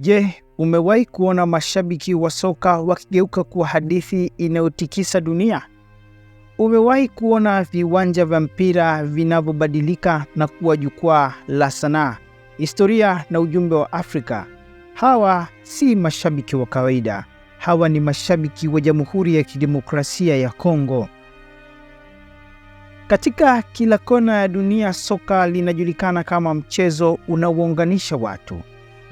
Je, umewahi kuona mashabiki wa soka wakigeuka kuwa hadithi inayotikisa dunia? Umewahi kuona viwanja vya mpira vinavyobadilika na kuwa jukwaa la sanaa, historia na ujumbe wa Afrika? Hawa si mashabiki wa kawaida. Hawa ni mashabiki wa Jamhuri ya Kidemokrasia ya Kongo. Katika kila kona ya dunia, soka linajulikana kama mchezo unaounganisha watu.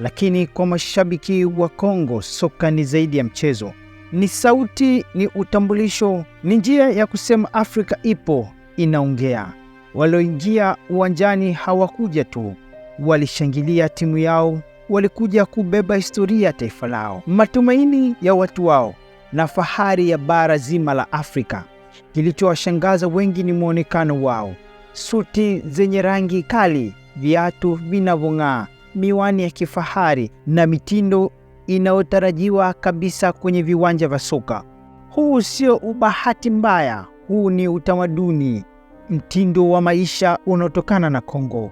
Lakini kwa mashabiki wa Kongo, soka ni zaidi ya mchezo. Ni sauti, ni utambulisho, ni njia ya kusema Afrika ipo, inaongea. Walioingia uwanjani hawakuja tu, walishangilia timu yao, walikuja kubeba historia ya taifa lao, matumaini ya watu wao na fahari ya bara zima la Afrika. Kilichowashangaza wengi ni muonekano wao: suti zenye rangi kali, viatu vinavyong'aa, miwani ya kifahari na mitindo inayotarajiwa kabisa kwenye viwanja vya soka. Huu sio ubahati mbaya, huu ni utamaduni, mtindo wa maisha unaotokana na Kongo,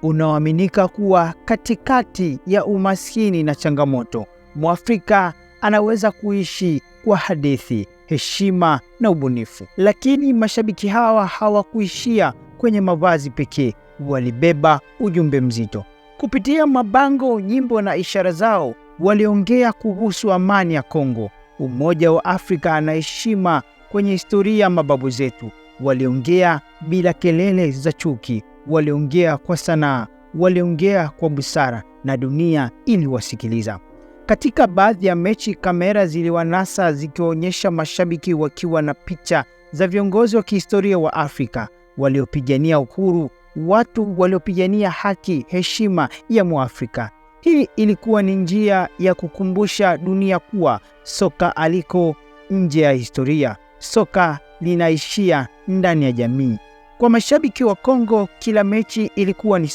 unaoaminika kuwa katikati ya umaskini na changamoto, Mwafrika anaweza kuishi kwa hadithi, heshima na ubunifu. Lakini mashabiki hawa hawakuishia kwenye mavazi pekee, walibeba ujumbe mzito. Kupitia mabango, nyimbo na ishara zao, waliongea kuhusu amani ya Kongo, umoja wa Afrika na heshima kwenye historia ya mababu zetu. Waliongea bila kelele za chuki, waliongea kwa sanaa, waliongea kwa busara, na dunia iliwasikiliza. Katika baadhi ya mechi, kamera ziliwanasa zikionyesha mashabiki wakiwa na picha za viongozi wa kihistoria wa Afrika waliopigania uhuru, watu waliopigania haki, heshima ya Mwafrika. Hii ilikuwa ni njia ya kukumbusha dunia kuwa soka aliko nje ya historia, soka linaishia ndani ya jamii. Kwa mashabiki wa Kongo, kila mechi ilikuwa ni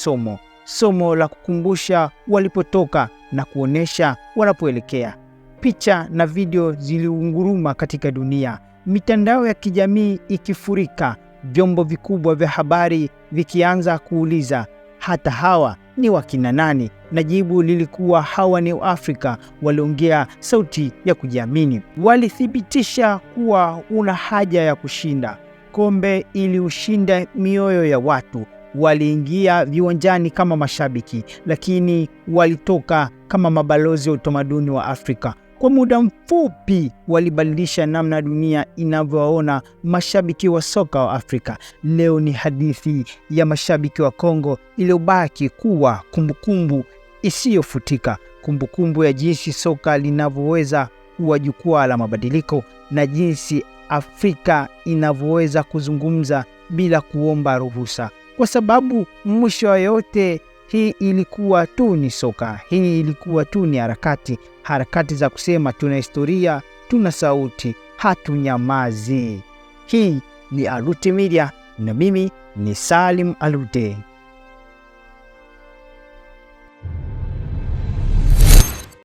somo la kukumbusha walipotoka na kuonesha wanapoelekea. Picha na video ziliunguruma katika dunia, mitandao ya kijamii ikifurika, vyombo vikubwa vya habari vikianza kuuliza, hata hawa ni wakina nani? Na jibu lilikuwa, hawa ni Afrika. Waliongea sauti ya kujiamini, walithibitisha kuwa una haja ya kushinda. Kombe ili ushinda mioyo ya watu. Waliingia viwanjani kama mashabiki, lakini walitoka kama mabalozi wa utamaduni wa Afrika. Kwa muda mfupi walibadilisha namna dunia inavyoona mashabiki wa soka wa Afrika. Leo ni hadithi ya mashabiki wa Kongo iliyobaki kuwa kumbukumbu isiyofutika, kumbukumbu ya jinsi soka linavyoweza kuwa jukwaa la mabadiliko na jinsi Afrika inavyoweza kuzungumza bila kuomba ruhusa. Kwa sababu mwisho wa yote, hii ilikuwa tu ni soka. Hii ilikuwa tu ni harakati za kusema tuna historia, tuna sauti, hatunyamazi. Hii ni Alute Media na mimi ni Salim Alute.